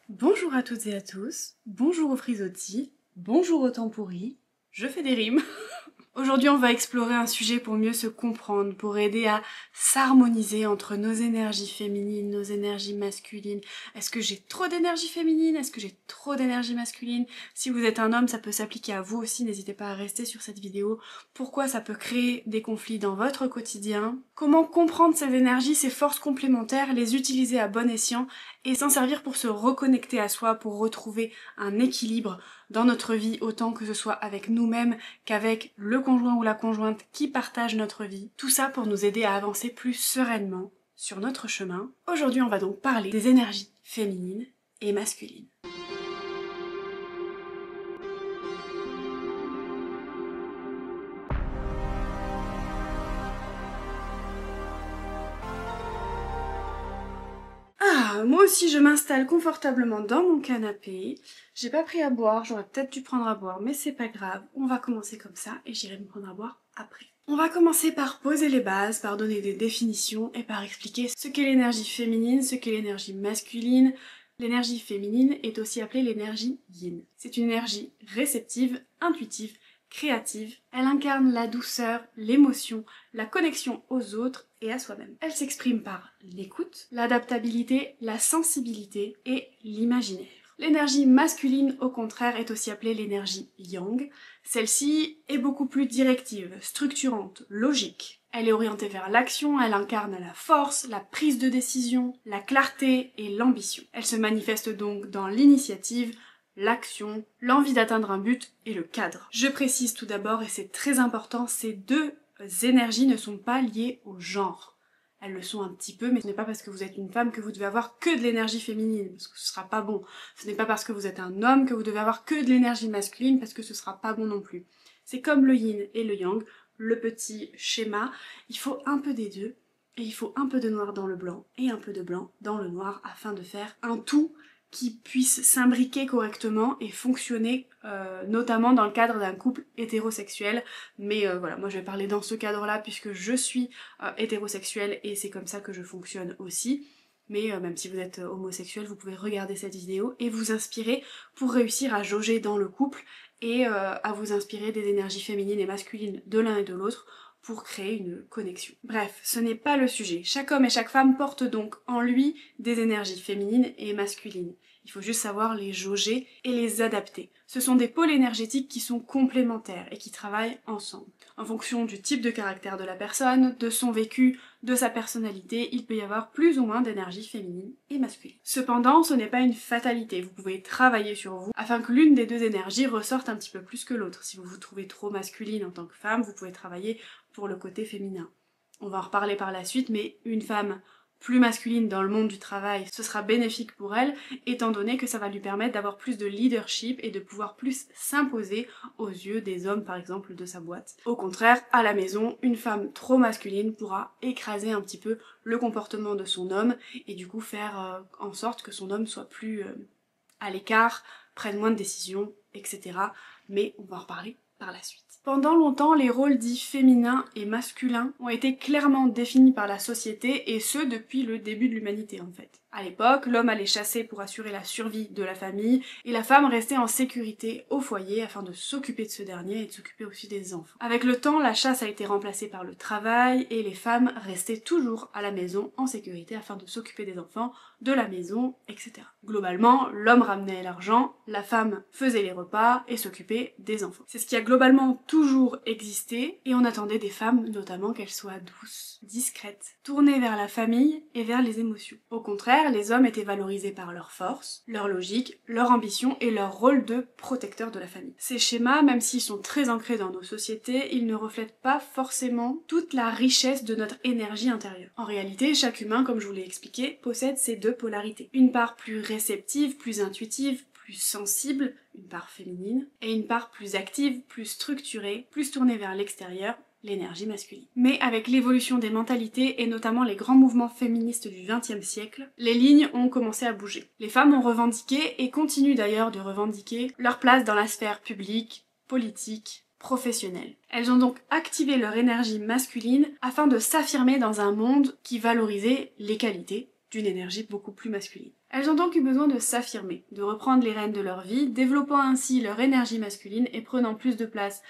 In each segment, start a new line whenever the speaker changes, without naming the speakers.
Bonjour à toutes et à tous, bonjour aux frisottis, bonjour aux temps pourris, je fais des rimes. Aujourd'hui on va explorer un sujet pour mieux se comprendre, pour aider à s'harmoniser entre nos énergies féminines, nos énergies masculines. Est-ce que j'ai trop d'énergie féminine? Est-ce que j'ai trop d'énergie masculine? Si vous êtes un homme, ça peut s'appliquer à vous aussi, n'hésitez pas à rester sur cette vidéo. Pourquoi ça peut créer des conflits dans votre quotidien? Comment comprendre ces énergies, ces forces complémentaires, les utiliser à bon escient et s'en servir pour se reconnecter à soi, pour retrouver un équilibre dans notre vie, autant que ce soit avec nous-mêmes qu'avec le conjoint ou la conjointe qui partage notre vie. Tout ça pour nous aider à avancer plus sereinement sur notre chemin. Aujourd'hui, on va donc parler des énergies féminines et masculines. Moi aussi je m'installe confortablement dans mon canapé. J'ai pas pris à boire, j'aurais peut-être dû prendre à boire, mais c'est pas grave. On va commencer comme ça et j'irai me prendre à boire après. On va commencer par poser les bases, par donner des définitions et par expliquer ce qu'est l'énergie féminine, ce qu'est l'énergie masculine. L'énergie féminine est aussi appelée l'énergie yin. C'est une énergie réceptive, intuitive, créative. Elle incarne la douceur, l'émotion, la connexion aux autres et à soi-même. Elle s'exprime par l'écoute, l'adaptabilité, la sensibilité et l'imaginaire. L'énergie masculine, au contraire, est aussi appelée l'énergie yang. Celle-ci est beaucoup plus directive, structurante, logique. Elle est orientée vers l'action, elle incarne la force, la prise de décision, la clarté et l'ambition. Elle se manifeste donc dans l'initiative, l'action, l'envie d'atteindre un but et le cadre. Je précise tout d'abord, et c'est très important, ces deux énergies ne sont pas liées au genre. Elles le sont un petit peu, mais ce n'est pas parce que vous êtes une femme que vous devez avoir que de l'énergie féminine, parce que ce sera pas bon. Ce n'est pas parce que vous êtes un homme que vous devez avoir que de l'énergie masculine, parce que ce sera pas bon non plus. C'est comme le yin et le yang, le petit schéma, il faut un peu des deux, et il faut un peu de noir dans le blanc, et un peu de blanc dans le noir, afin de faire un tout qui puisse s'imbriquer correctement et fonctionner notamment dans le cadre d'un couple hétérosexuel. Mais voilà, moi je vais parler dans ce cadre-là puisque je suis hétérosexuelle et c'est comme ça que je fonctionne aussi. Mais même si vous êtes homosexuel, vous pouvez regarder cette vidéo et vous inspirer pour réussir à jauger dans le couple et à vous inspirer des énergies féminines et masculines de l'un et de l'autre pour créer une connexion. Bref, ce n'est pas le sujet. Chaque homme et chaque femme porte donc en lui des énergies féminines et masculines. Il faut juste savoir les jauger et les adapter. Ce sont des pôles énergétiques qui sont complémentaires et qui travaillent ensemble. En fonction du type de caractère de la personne, de son vécu, de sa personnalité, il peut y avoir plus ou moins d'énergie féminine et masculine. Cependant, ce n'est pas une fatalité. Vous pouvez travailler sur vous afin que l'une des deux énergies ressorte un petit peu plus que l'autre. Si vous vous trouvez trop masculine en tant que femme, vous pouvez travailler pour le côté féminin. On va en reparler par la suite, mais une femme plus masculine dans le monde du travail, ce sera bénéfique pour elle, étant donné que ça va lui permettre d'avoir plus de leadership et de pouvoir plus s'imposer aux yeux des hommes, par exemple, de sa boîte. Au contraire, à la maison, une femme trop masculine pourra écraser un petit peu le comportement de son homme et du coup faire en sorte que son homme soit plus à l'écart, prenne moins de décisions, etc. Mais on va en reparler par la suite. Pendant longtemps, les rôles dits féminins et masculins ont été clairement définis par la société, et ce depuis le début de l'humanité en fait. À l'époque, l'homme allait chasser pour assurer la survie de la famille, et la femme restait en sécurité au foyer afin de s'occuper de ce dernier et de s'occuper aussi des enfants. Avec le temps, la chasse a été remplacée par le travail, et les femmes restaient toujours à la maison en sécurité afin de s'occuper des enfants, de la maison, etc. Globalement, l'homme ramenait l'argent, la femme faisait les repas et s'occupait des enfants. C'est ce qui a globalement toujours existé, et on attendait des femmes notamment qu'elles soient douces, discrètes, tournées vers la famille et vers les émotions. Au contraire, les hommes étaient valorisés par leur force, leur logique, leur ambition et leur rôle de protecteur de la famille. Ces schémas, même s'ils sont très ancrés dans nos sociétés, ils ne reflètent pas forcément toute la richesse de notre énergie intérieure. En réalité, chaque humain, comme je vous l'ai expliqué, possède ces deux polarités. Une part plus réceptive, plus intuitive, plus sensible, une part féminine, et une part plus active, plus structurée, plus tournée vers l'extérieur, l'énergie masculine. Mais avec l'évolution des mentalités et notamment les grands mouvements féministes du XXe siècle, les lignes ont commencé à bouger. Les femmes ont revendiqué, et continuent d'ailleurs de revendiquer, leur place dans la sphère publique, politique, professionnelle. Elles ont donc activé leur énergie masculine afin de s'affirmer dans un monde qui valorisait les qualités d'une énergie beaucoup plus masculine. Elles ont donc eu besoin de s'affirmer, de reprendre les rênes de leur vie, développant ainsi leur énergie masculine et prenant plus de place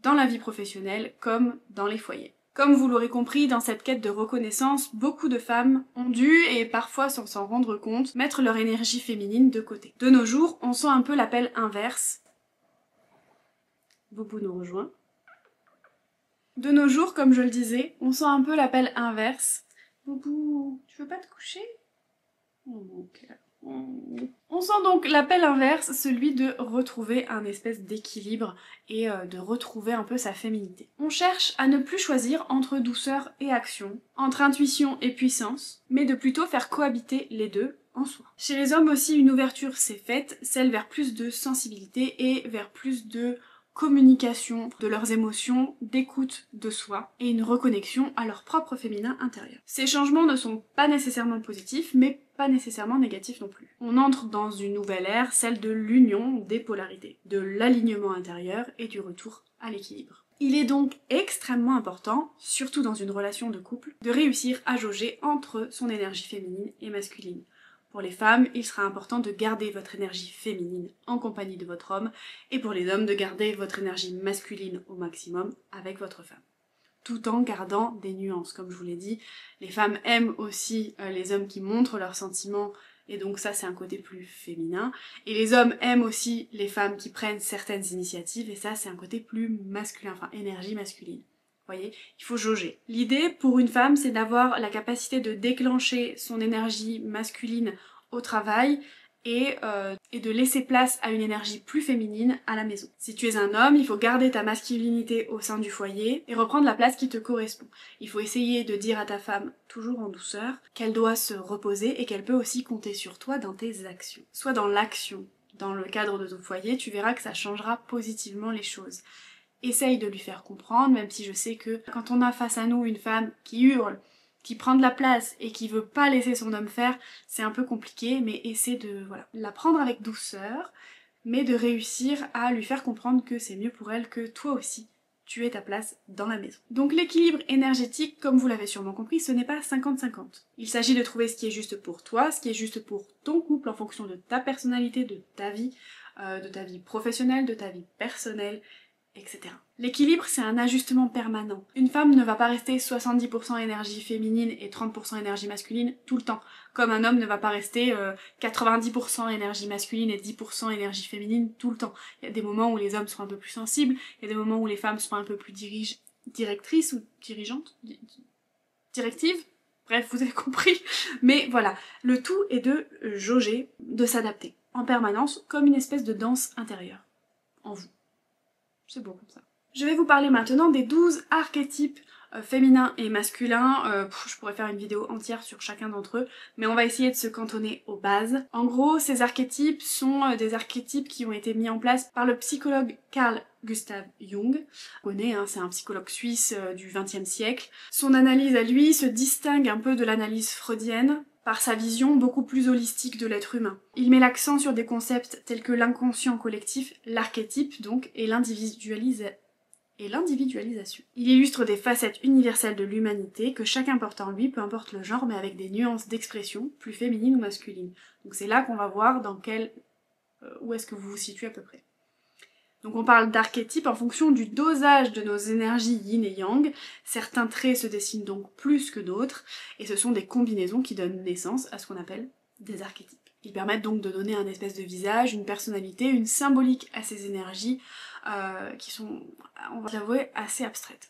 dans la vie professionnelle comme dans les foyers. Comme vous l'aurez compris, dans cette quête de reconnaissance, beaucoup de femmes ont dû, et parfois sans s'en rendre compte, mettre leur énergie féminine de côté. De nos jours, on sent un peu l'appel inverse. Boubou nous rejoint. De nos jours, comme je le disais, on sent un peu l'appel inverse. Boubou, tu veux pas te coucher? Oh mon cœur. On sent donc l'appel inverse, celui de retrouver un espèce d'équilibre et de retrouver un peu sa féminité. On cherche à ne plus choisir entre douceur et action, entre intuition et puissance, mais de plutôt faire cohabiter les deux en soi. Chez les hommes aussi, une ouverture s'est faite, celle vers plus de sensibilité et vers plus de communication de leurs émotions, d'écoute de soi et une reconnexion à leur propre féminin intérieur. Ces changements ne sont pas nécessairement positifs, mais pas nécessairement négatifs non plus. On entre dans une nouvelle ère, celle de l'union des polarités, de l'alignement intérieur et du retour à l'équilibre. Il est donc extrêmement important, surtout dans une relation de couple, de réussir à jauger entre son énergie féminine et masculine. Pour les femmes, il sera important de garder votre énergie féminine en compagnie de votre homme, et pour les hommes de garder votre énergie masculine au maximum avec votre femme. Tout en gardant des nuances, comme je vous l'ai dit. Les femmes aiment aussi les hommes qui montrent leurs sentiments, et donc ça c'est un côté plus féminin. Et les hommes aiment aussi les femmes qui prennent certaines initiatives, et ça c'est un côté plus masculin, enfin énergie masculine. Vous voyez, il faut jauger. L'idée pour une femme, c'est d'avoir la capacité de déclencher son énergie masculine au travail et de laisser place à une énergie plus féminine à la maison. Si tu es un homme, il faut garder ta masculinité au sein du foyer et reprendre la place qui te correspond. Il faut essayer de dire à ta femme, toujours en douceur, qu'elle doit se reposer et qu'elle peut aussi compter sur toi dans tes actions. Soit dans l'action, dans le cadre de ton foyer, tu verras que ça changera positivement les choses. Essaye de lui faire comprendre, même si je sais que quand on a face à nous une femme qui hurle, qui prend de la place et qui veut pas laisser son homme faire, c'est un peu compliqué, mais essaie de la prendre avec douceur, mais de réussir à lui faire comprendre que c'est mieux pour elle que toi aussi, tu aies ta place dans la maison. Donc l'équilibre énergétique, comme vous l'avez sûrement compris, ce n'est pas 50-50. Il s'agit de trouver ce qui est juste pour toi, ce qui est juste pour ton couple en fonction de ta personnalité, de ta vie professionnelle, de ta vie personnelle, etc. L'équilibre, c'est un ajustement permanent. Une femme ne va pas rester 70% énergie féminine et 30% énergie masculine tout le temps. Comme un homme ne va pas rester 90% énergie masculine et 10% énergie féminine tout le temps. Il y a des moments où les hommes sont un peu plus sensibles, il y a des moments où les femmes sont un peu plus directrices ou dirigeantes, directives. Bref, vous avez compris. Mais voilà, le tout est de jauger, de s'adapter en permanence comme une espèce de danse intérieure en vous. C'est beau comme ça. Je vais vous parler maintenant des 12 archétypes féminins et masculins. Je pourrais faire une vidéo entière sur chacun d'entre eux, mais on va essayer de se cantonner aux bases. En gros, ces archétypes sont des archétypes qui ont été mis en place par le psychologue Carl Gustav Jung. On connaît, c'est un psychologue suisse du XXe siècle. Son analyse à lui se distingue un peu de l'analyse freudienne, par sa vision beaucoup plus holistique de l'être humain. Il met l'accent sur des concepts tels que l'inconscient collectif, l'archétype donc, et l'individualisation. Il illustre des facettes universelles de l'humanité que chacun porte en lui, peu importe le genre, mais avec des nuances d'expression, plus féminines ou masculines. Donc c'est là qu'on va voir où est-ce que vous vous situez à peu près. Donc on parle d'archétypes en fonction du dosage de nos énergies yin et yang. Certains traits se dessinent donc plus que d'autres, et ce sont des combinaisons qui donnent naissance à ce qu'on appelle des archétypes. Ils permettent donc de donner un espèce de visage, une personnalité, une symbolique à ces énergies qui sont, on va l'avouer, assez abstraites.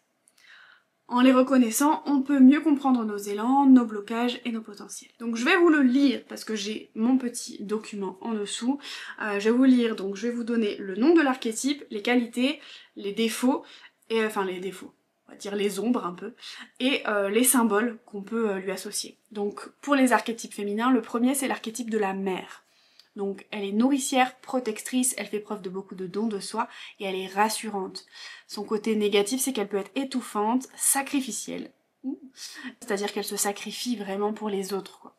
En les reconnaissant, on peut mieux comprendre nos élans, nos blocages et nos potentiels. Donc je vais vous le lire parce que j'ai mon petit document en dessous. Je vais vous lire, donc je vais vous donner le nom de l'archétype, les qualités, les défauts, les défauts, on va dire les ombres un peu, et les symboles qu'on peut lui associer. Donc pour les archétypes féminins, le premier c'est l'archétype de la mère. Donc elle est nourricière, protectrice, elle fait preuve de beaucoup de dons de soi et elle est rassurante. Son côté négatif, c'est qu'elle peut être étouffante, sacrificielle. C'est-à-dire qu'elle se sacrifie vraiment pour les autres, quoi.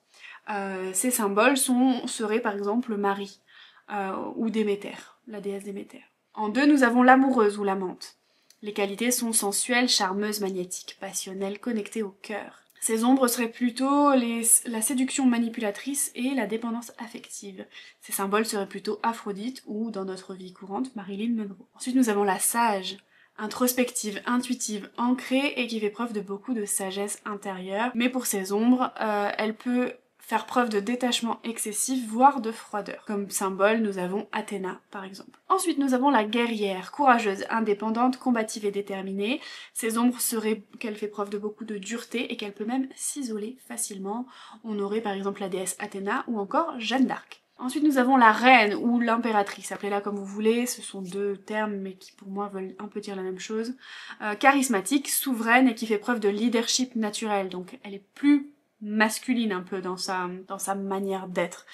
Ces symboles seraient par exemple Marie ou Déméter, la déesse Déméter. En deux, nous avons l'amoureuse ou l'amante. Les qualités sont sensuelles, charmeuses, magnétiques, passionnelles, connectées au cœur. Ces ombres seraient plutôt la séduction manipulatrice et la dépendance affective. Ces symboles seraient plutôt Aphrodite ou, dans notre vie courante, Marilyn Monroe. Ensuite, nous avons la sage, introspective, intuitive, ancrée et qui fait preuve de beaucoup de sagesse intérieure. Mais pour ces ombres, elle peut faire preuve de détachement excessif, voire de froideur. Comme symbole, nous avons Athéna, par exemple. Ensuite, nous avons la guerrière, courageuse, indépendante, combative et déterminée. Ces ombres seraient qu'elle fait preuve de beaucoup de dureté et qu'elle peut même s'isoler facilement. On aurait par exemple la déesse Athéna ou encore Jeanne d'Arc. Ensuite, nous avons la reine ou l'impératrice, appelez-la comme vous voulez, ce sont deux termes mais qui pour moi veulent un peu dire la même chose. Charismatique, souveraine et qui fait preuve de leadership naturel, donc elle est plus masculine un peu dans sa manière d'être,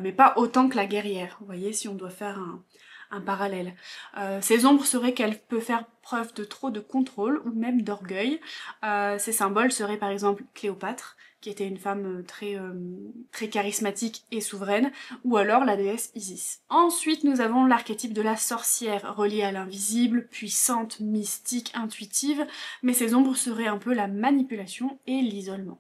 mais pas autant que la guerrière, vous voyez, si on doit faire un parallèle. Ces ombres seraient qu'elle peut faire preuve de trop de contrôle ou même d'orgueil. Ces symboles seraient par exemple Cléopâtre, qui était une femme très charismatique et souveraine, ou alors la déesse Isis. Ensuite, nous avons l'archétype de la sorcière, reliée à l'invisible, puissante, mystique, intuitive, mais ces ombres seraient un peu la manipulation et l'isolement.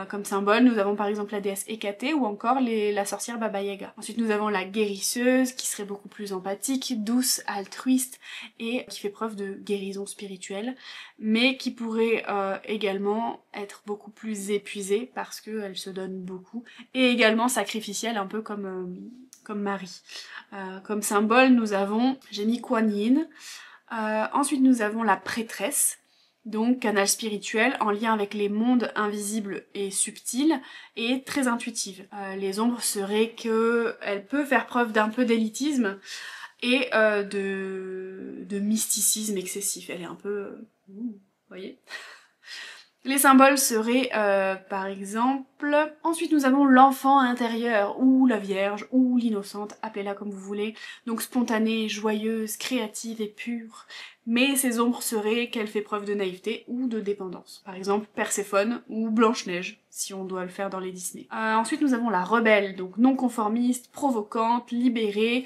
Comme symbole, nous avons par exemple la déesse Hécatée ou encore la sorcière Baba Yaga. Ensuite, nous avons la guérisseuse qui serait beaucoup plus empathique, douce, altruiste et qui fait preuve de guérison spirituelle, mais qui pourrait également être beaucoup plus épuisée parce qu'elle se donne beaucoup, et également sacrificielle, un peu comme Marie. Comme symbole, nous avons, j'ai mis Kuan Yin. Ensuite, nous avons la prêtresse, donc canal spirituel en lien avec les mondes invisibles et subtils et très intuitive. Les ombres seraient qu'elle peut faire preuve d'un peu d'élitisme et de mysticisme excessif. Elle est un peu... vous voyez. Les symboles seraient par exemple... Ensuite nous avons l'enfant intérieur, ou la vierge, ou l'innocente, appelez-la comme vous voulez. Donc spontanée, joyeuse, créative et pure. Mais ces ombres seraient qu'elle fait preuve de naïveté ou de dépendance. Par exemple Perséphone ou Blanche-Neige, si on doit le faire dans les Disney. Ensuite nous avons la rebelle, donc non conformiste, provocante, libérée,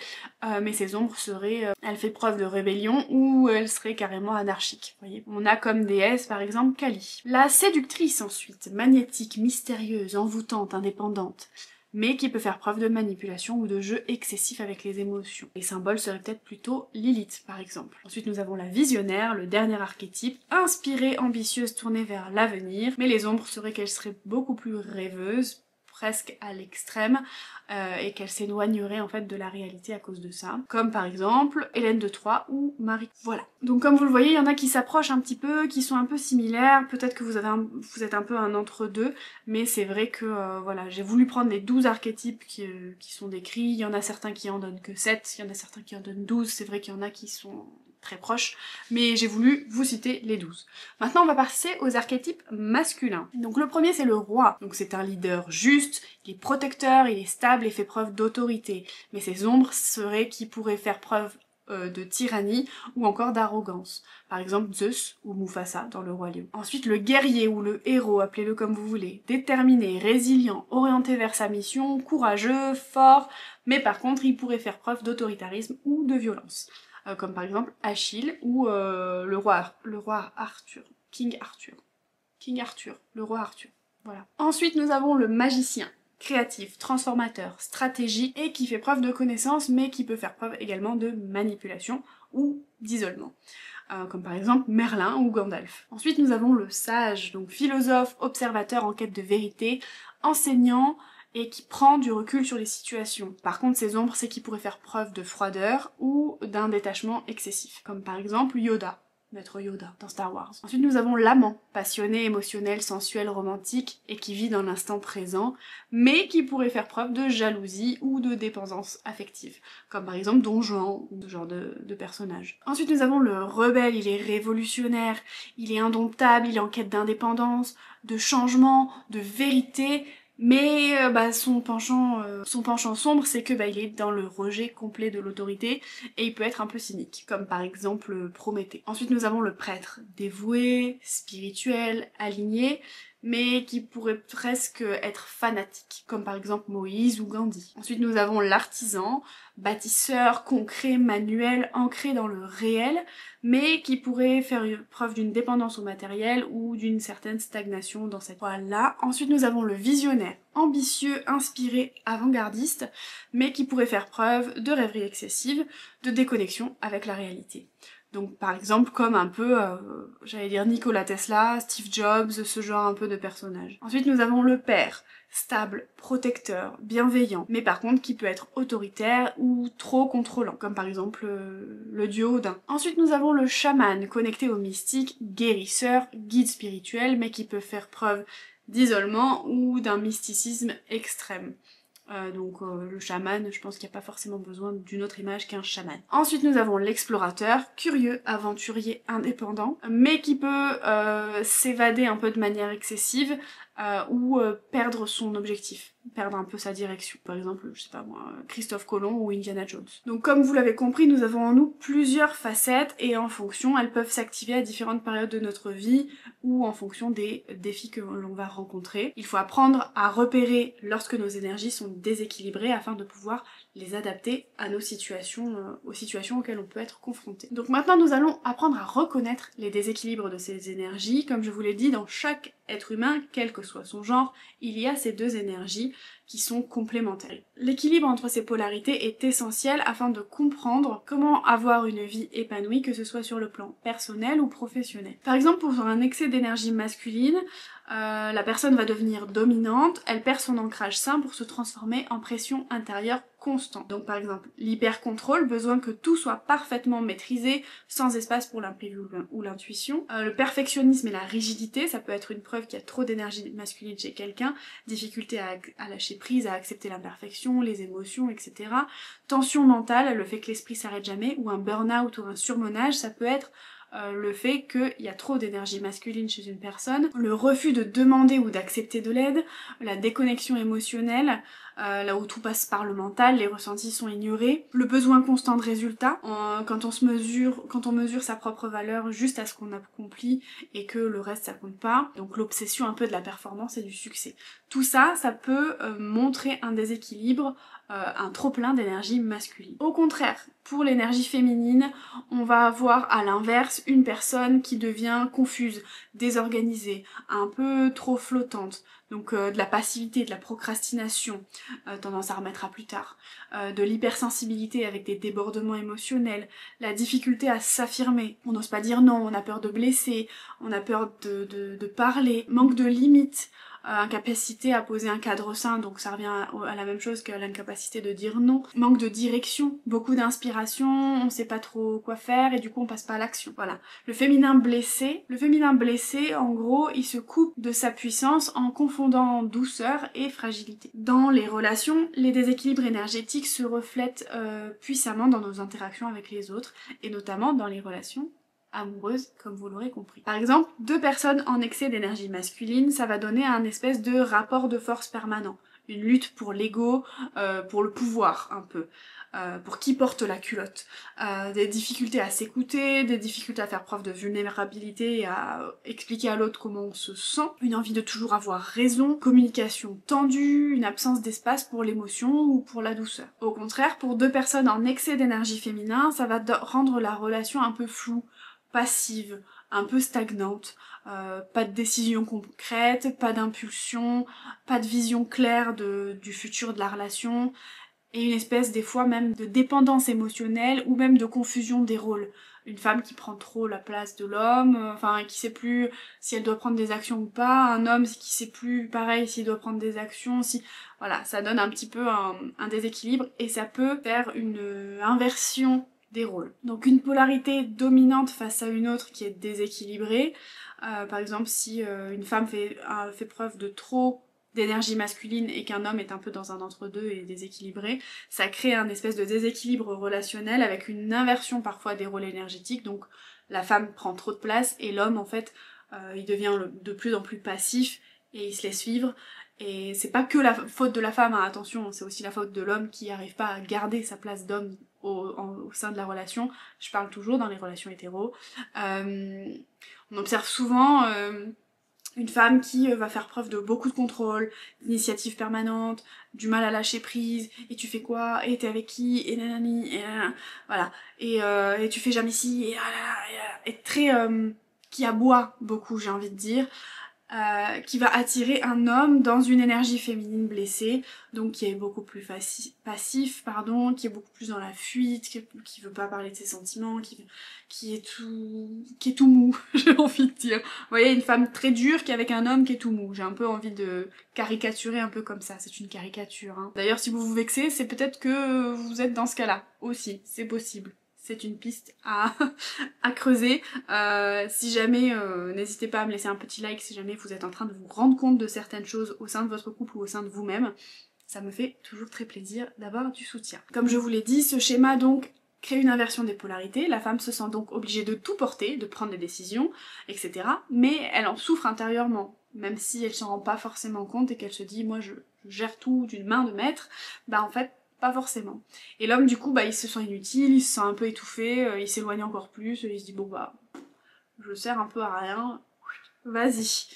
mais ces ombres seraient... elle fait preuve de rébellion ou elle serait carrément anarchique, vous voyez. On a comme déesse par exemple Kali. La séductrice ensuite, magnétique, mystérieuse, envoûtante, indépendante, mais qui peut faire preuve de manipulation ou de jeu excessif avec les émotions. Les symboles seraient peut-être plutôt Lilith, par exemple. Ensuite, nous avons la visionnaire, le dernier archétype, inspirée, ambitieuse, tournée vers l'avenir, mais les ombres seraient qu'elle serait beaucoup plus rêveuse, presque à l'extrême, et qu'elle s'éloignerait en fait de la réalité à cause de ça. Comme par exemple Hélène de Troie ou Marie. Voilà. Donc comme vous le voyez, il y en a qui s'approchent un petit peu, qui sont un peu similaires, peut-être que vous êtes un peu un entre-deux, mais c'est vrai que voilà, j'ai voulu prendre les 12 archétypes qui sont décrits, il y en a certains qui en donnent que 7, il y en a certains qui en donnent 12, c'est vrai qu'il y en a qui sont très proches, mais j'ai voulu vous citer les 12. Maintenant on va passer aux archétypes masculins. Donc le premier c'est le roi, donc c'est un leader juste, il est protecteur, il est stable et fait preuve d'autorité, mais ses ombres seraient qui pourraient faire preuve de tyrannie ou encore d'arrogance. Par exemple Zeus ou Mufasa dans le Roi Lion. Ensuite le guerrier ou le héros, appelez-le comme vous voulez, déterminé, résilient, orienté vers sa mission, courageux, fort, mais par contre il pourrait faire preuve d'autoritarisme ou de violence. Comme par exemple Achille ou le roi Arthur, King Arthur, le roi Arthur, voilà. Ensuite nous avons le magicien, créatif, transformateur, stratégie et qui fait preuve de connaissance mais qui peut faire preuve également de manipulation ou d'isolement. Comme par exemple Merlin ou Gandalf. Ensuite nous avons le sage, donc philosophe, observateur en quête de vérité, enseignant, et qui prend du recul sur les situations. Par contre, ses ombres, c'est qu'il pourrait faire preuve de froideur ou d'un détachement excessif. Comme par exemple Yoda, Maître Yoda, dans Star Wars. Ensuite, nous avons l'amant, passionné, émotionnel, sensuel, romantique, et qui vit dans l'instant présent, mais qui pourrait faire preuve de jalousie ou de dépendance affective. Comme par exemple Don Juan, ou ce genre de personnage. Ensuite, nous avons le rebelle, il est révolutionnaire, il est indomptable, il est en quête d'indépendance, de changement, de vérité, mais son penchant sombre, c'est que il est dans le rejet complet de l'autorité et il peut être un peu cynique, comme par exemple Prométhée. Ensuite nous avons le prêtre, dévoué, spirituel, aligné, mais qui pourrait presque être fanatique, comme par exemple Moïse ou Gandhi. Ensuite nous avons l'artisan, bâtisseur, concret, manuel, ancré dans le réel, mais qui pourrait faire preuve d'une dépendance au matériel ou d'une certaine stagnation dans cette voie-là. Ensuite nous avons le visionnaire, ambitieux, inspiré, avant-gardiste, mais qui pourrait faire preuve de rêverie excessive, de déconnexion avec la réalité. Donc par exemple comme un peu, j'allais dire Nikola Tesla, Steve Jobs, ce genre un peu de personnage. Ensuite nous avons le père, stable, protecteur, bienveillant, mais par contre qui peut être autoritaire ou trop contrôlant, comme par exemple le dieu Odin. Ensuite nous avons le chaman, connecté au mystique, guérisseur, guide spirituel, mais qui peut faire preuve d'isolement ou d'un mysticisme extrême. Le chaman, je pense qu'il n'y a pas forcément besoin d'une autre image qu'un chaman. Ensuite nous avons l'explorateur, curieux, aventurier, indépendant, mais qui peut s'évader un peu de manière excessive ou perdre son objectif, perdre un peu sa direction. Par exemple, je sais pas moi, Christophe Colomb ou Indiana Jones. Donc comme vous l'avez compris, nous avons en nous plusieurs facettes et en fonction, elles peuvent s'activer à différentes périodes de notre vie ou en fonction des défis que l'on va rencontrer. Il faut apprendre à repérer lorsque nos énergies sont déséquilibrées afin de pouvoir les adapter à nos situations, aux situations auxquelles on peut être confronté. Donc maintenant nous allons apprendre à reconnaître les déséquilibres de ces énergies. Comme je vous l'ai dit, dans chaque être humain, quel que soit son genre, il y a ces deux énergies qui sont complémentaires. L'équilibre entre ces polarités est essentiel afin de comprendre comment avoir une vie épanouie, que ce soit sur le plan personnel ou professionnel. Par exemple, pour un excès d'énergie masculine, la personne va devenir dominante, elle perd son ancrage sain pour se transformer en pression intérieure constante. Donc par exemple, l'hyper-contrôle, besoin que tout soit parfaitement maîtrisé, sans espace pour l'imprévu ou l'intuition. Le perfectionnisme et la rigidité, ça peut être une preuve qu'il y a trop d'énergie masculine chez quelqu'un, difficulté à lâcher prise, à accepter l'imperfection, les émotions, etc. Tension mentale, le fait que l'esprit s'arrête jamais, ou un burn-out ou un surmenage, ça peut être le fait qu'il y a trop d'énergie masculine chez une personne, le refus de demander ou d'accepter de l'aide, la déconnexion émotionnelle, là où tout passe par le mental, les ressentis sont ignorés, le besoin constant de résultats, quand on mesure sa propre valeur juste à ce qu'on accomplit et que le reste ça compte pas, donc l'obsession un peu de la performance et du succès. Tout ça, ça peut montrer un déséquilibre, un trop-plein d'énergie masculine. Au contraire, pour l'énergie féminine, on va avoir à l'inverse une personne qui devient confuse, désorganisée, un peu trop flottante, donc de la passivité, de la procrastination, tendance à remettre à plus tard, de l'hypersensibilité avec des débordements émotionnels, la difficulté à s'affirmer, on n'ose pas dire non, on a peur de blesser, on a peur de parler, manque de limites, incapacité à poser un cadre sain, donc ça revient à la même chose que l'incapacité de dire non, manque de direction, beaucoup d'inspiration, on sait pas trop quoi faire et du coup on passe pas à l'action. Voilà. Le féminin blessé, en gros, il se coupe de sa puissance en confondant douceur et fragilité. Dans les relations, les déséquilibres énergétiques se reflètent puissamment dans nos interactions avec les autres et notamment dans les relations amoureuse, comme vous l'aurez compris. Par exemple, deux personnes en excès d'énergie masculine, ça va donner un espèce de rapport de force permanent. Une lutte pour l'ego, pour le pouvoir un peu, pour qui porte la culotte. Des difficultés à s'écouter, des difficultés à faire preuve de vulnérabilité et à expliquer à l'autre comment on se sent. Une envie de toujours avoir raison, communication tendue, une absence d'espace pour l'émotion ou pour la douceur. Au contraire, pour deux personnes en excès d'énergie féminin, ça va rendre la relation un peu floue, passive, un peu stagnante, pas de décision concrète, pas d'impulsion, pas de vision claire du futur de la relation, et une espèce des fois même de dépendance émotionnelle ou même de confusion des rôles. Une femme qui prend trop la place de l'homme, enfin qui sait plus si elle doit prendre des actions ou pas, un homme qui sait plus pareil s'il doit prendre des actions, si voilà, ça donne un petit peu un déséquilibre et ça peut faire une inversion des rôles. Donc une polarité dominante face à une autre qui est déséquilibrée. Par exemple, si une femme fait preuve de trop d'énergie masculine et qu'un homme est un peu dans un entre-deux et déséquilibré, ça crée un espèce de déséquilibre relationnel avec une inversion parfois des rôles énergétiques. Donc la femme prend trop de place et l'homme en fait il devient de plus en plus passif et il se laisse vivre. Et c'est pas que la faute de la femme, hein, attention, c'est aussi la faute de l'homme qui arrive pas à garder sa place d'homme au sein de la relation. Je parle toujours dans les relations hétéros. On observe souvent Une femme qui va faire preuve de beaucoup de contrôle, d'initiative permanente, du mal à lâcher prise, et tu fais quoi, et t'es avec qui, et nanani, et nanana, voilà, et tu fais jamais ci, et, ah là là, et très... qui aboie beaucoup, j'ai envie de dire, qui va attirer un homme dans une énergie féminine blessée, donc qui est beaucoup plus passif, pardon, qui est beaucoup plus dans la fuite, qui veut pas parler de ses sentiments, qui est tout mou, j'ai envie de dire. Vous voyez, une femme très dure qui est avec un homme qui est tout mou. J'ai un peu envie de caricaturer un peu comme ça, c'est une caricature. Hein. D'ailleurs, si vous vous vexez, c'est peut-être que vous êtes dans ce cas-là aussi, c'est possible. C'est une piste à, à creuser. Si jamais, n'hésitez pas à me laisser un petit like si jamais vous êtes en train de vous rendre compte de certaines choses au sein de votre couple ou au sein de vous-même. Ça me fait toujours très plaisir d'avoir du soutien. Comme je vous l'ai dit, ce schéma donc crée une inversion des polarités. La femme se sent donc obligée de tout porter, de prendre des décisions, etc. Mais elle en souffre intérieurement. Même si elle s'en rend pas forcément compte et qu'elle se dit « moi je gère tout d'une main de maître », bah en fait, pas forcément. Et l'homme du coup bah il se sent inutile, il se sent un peu étouffé, il s'éloigne encore plus, il se dit bon bah je sers un peu à rien, vas-y.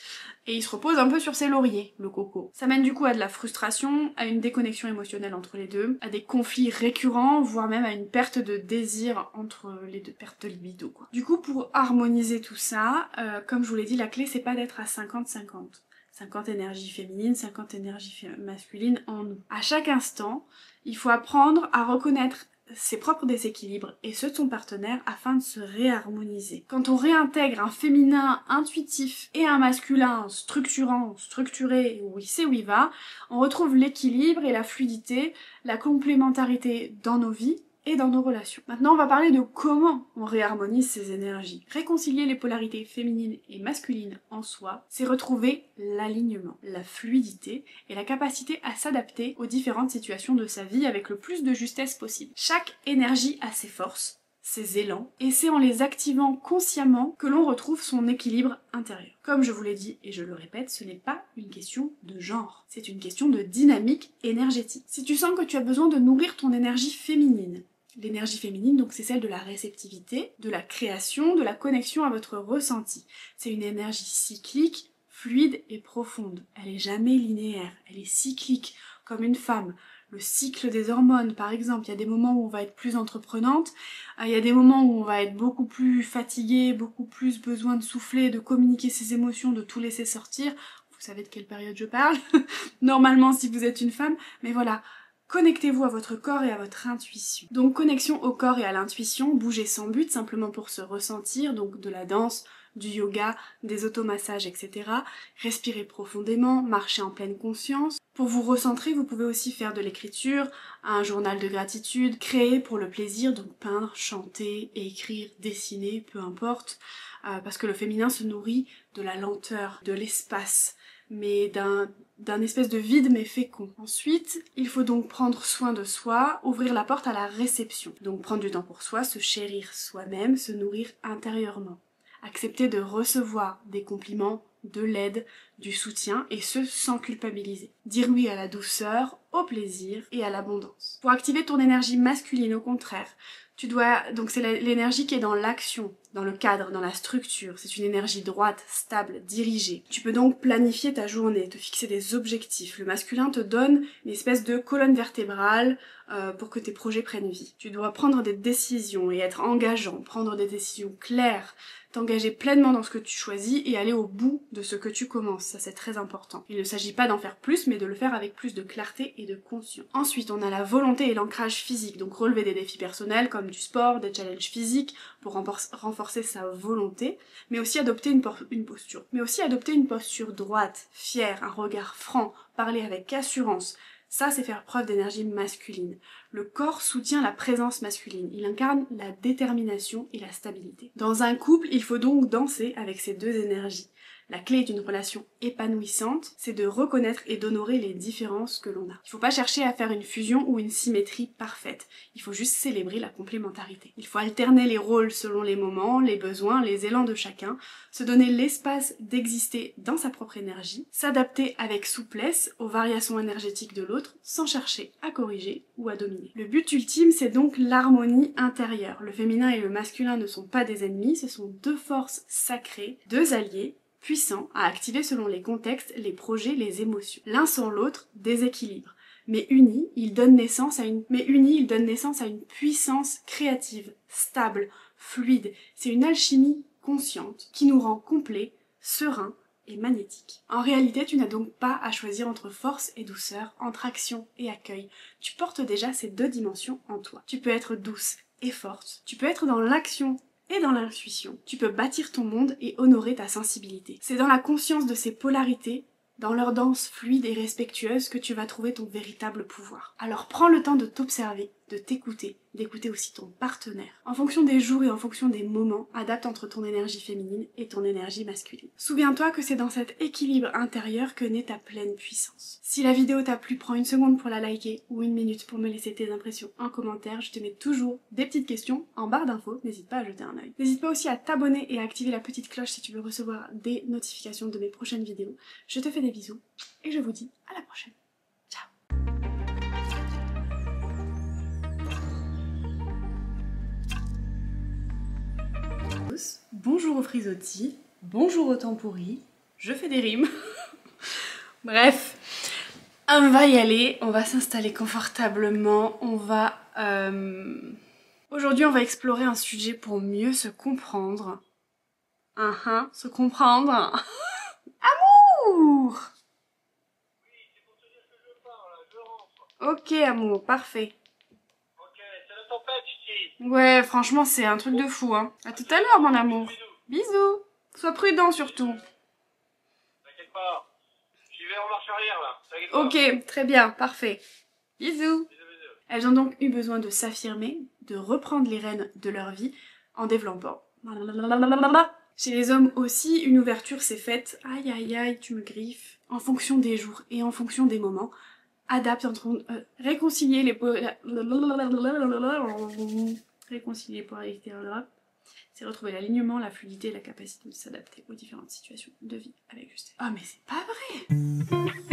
Et il se repose un peu sur ses lauriers, le coco. Ça mène du coup à de la frustration, à une déconnexion émotionnelle entre les deux, à des conflits récurrents, voire même à une perte de désir entre les deux, perte de libido quoi. Du coup pour harmoniser tout ça, comme je vous l'ai dit, la clé c'est pas d'être à 50-50. 50 énergies féminines, 50 énergies masculines en nous. À chaque instant, il faut apprendre à reconnaître ses propres déséquilibres et ceux de son partenaire afin de se réharmoniser. Quand on réintègre un féminin intuitif et un masculin structurant, structuré, où il sait où il va, on retrouve l'équilibre et la fluidité, la complémentarité dans nos vies et dans nos relations. Maintenant, on va parler de comment on réharmonise ces énergies. Réconcilier les polarités féminines et masculines en soi, c'est retrouver l'alignement, la fluidité et la capacité à s'adapter aux différentes situations de sa vie avec le plus de justesse possible. Chaque énergie a ses forces, ses élans, et c'est en les activant consciemment que l'on retrouve son équilibre intérieur. Comme je vous l'ai dit et je le répète, ce n'est pas une question de genre, c'est une question de dynamique énergétique. Si tu sens que tu as besoin de nourrir ton énergie féminine, l'énergie féminine, donc c'est celle de la réceptivité, de la création, de la connexion à votre ressenti. C'est une énergie cyclique, fluide et profonde. Elle est jamais linéaire, elle est cyclique, comme une femme. Le cycle des hormones, par exemple, il y a des moments où on va être plus entreprenante, il y a des moments où on va être beaucoup plus fatigué, beaucoup plus besoin de souffler, de communiquer ses émotions, de tout laisser sortir. Vous savez de quelle période je parle, normalement si vous êtes une femme, mais voilà. Connectez-vous à votre corps et à votre intuition. Donc connexion au corps et à l'intuition, bouger sans but, simplement pour se ressentir, donc de la danse, du yoga, des automassages, etc. Respirez profondément, marchez en pleine conscience. Pour vous recentrer, vous pouvez aussi faire de l'écriture, un journal de gratitude, créer pour le plaisir, donc peindre, chanter, écrire, dessiner, peu importe, parce que le féminin se nourrit de la lenteur, de l'espace, mais d'un espèce de vide mais fécond. Ensuite, il faut donc prendre soin de soi, ouvrir la porte à la réception. Donc prendre du temps pour soi, se chérir soi-même, se nourrir intérieurement. Accepter de recevoir des compliments, de l'aide, du soutien, et ce sans culpabiliser. Dire oui à la douceur, au plaisir et à l'abondance. Pour activer ton énergie masculine, au contraire, tu dois, donc c'est l'énergie qui est dans l'action, dans le cadre, dans la structure. C'est une énergie droite, stable, dirigée. Tu peux donc planifier ta journée, te fixer des objectifs. Le masculin te donne une espèce de colonne vertébrale pour que tes projets prennent vie. Tu dois prendre des décisions et être engageant, prendre des décisions claires, t'engager pleinement dans ce que tu choisis et aller au bout de ce que tu commences. Ça, c'est très important. Il ne s'agit pas d'en faire plus, mais de le faire avec plus de clarté et de conscience. Ensuite, on a la volonté et l'ancrage physique, donc relever des défis personnels comme du sport, des challenges physiques pour renforcer sa volonté, mais aussi adopter une posture. Mais aussi adopter une posture droite, fière, un regard franc, parler avec assurance. Ça, c'est faire preuve d'énergie masculine. Le corps soutient la présence masculine. Il incarne la détermination et la stabilité. Dans un couple, il faut donc danser avec ces deux énergies. La clé d'une relation épanouissante, c'est de reconnaître et d'honorer les différences que l'on a. Il faut pas chercher à faire une fusion ou une symétrie parfaite. Il faut juste célébrer la complémentarité. Il faut alterner les rôles selon les moments, les besoins, les élans de chacun, se donner l'espace d'exister dans sa propre énergie, s'adapter avec souplesse aux variations énergétiques de l'autre, sans chercher à corriger ou à dominer. Le but ultime, c'est donc l'harmonie intérieure. Le féminin et le masculin ne sont pas des ennemis, ce sont deux forces sacrées, deux alliés, puissants à activer selon les contextes, les projets, les émotions. L'un sans l'autre déséquilibre. Mais unis, ils donnent naissance à une puissance créative, stable, fluide. C'est une alchimie consciente qui nous rend complets, sereins et magnétiques. En réalité, tu n'as donc pas à choisir entre force et douceur, entre action et accueil. Tu portes déjà ces deux dimensions en toi. Tu peux être douce et forte. Tu peux être dans l'action et dans l'intuition. Tu peux bâtir ton monde et honorer ta sensibilité. C'est dans la conscience de ces polarités, dans leur danse fluide et respectueuse, que tu vas trouver ton véritable pouvoir. Alors prends le temps de t'observer, de t'écouter, d'écouter aussi ton partenaire. En fonction des jours et en fonction des moments, adapte entre ton énergie féminine et ton énergie masculine. Souviens-toi que c'est dans cet équilibre intérieur que naît ta pleine puissance. Si la vidéo t'a plu, prends une seconde pour la liker ou une minute pour me laisser tes impressions en commentaire. Je te mets toujours des petites questions en barre d'infos, n'hésite pas à jeter un œil. N'hésite pas aussi à t'abonner et à activer la petite cloche si tu veux recevoir des notifications de mes prochaines vidéos. Je te fais des bisous et je vous dis à la prochaine. Bonjour aux frisottis, bonjour aux tempouris, je fais des rimes. Bref, on va y aller, on va s'installer confortablement, on va... Aujourd'hui on va explorer un sujet pour mieux se comprendre. Se comprendre. Amour!
Oui, c'est pour te dire que je pars là, je rentre.
Ok amour, parfait.
Ok, c'est la tempête ici.
Ouais, franchement c'est un truc de fou hein. À tout à l'heure mon amour. Bisous. Sois prudent surtout.
T'inquiète pas, j'y vais en marche arrière là, t'inquiète pas.
Ok, très bien, parfait. Bisous.
Bisous, bisous.
Elles ont donc eu besoin de s'affirmer, de reprendre les rênes de leur vie en développant. Chez les hommes aussi, une ouverture s'est faite, aïe aïe aïe, tu me griffes, en fonction des jours et en fonction des moments. Adapte entre... réconcilier les... Réconcilier polarité, c'est retrouver l'alignement, la fluidité et la capacité de s'adapter aux différentes situations de vie avec justesse. Oh mais c'est pas vrai!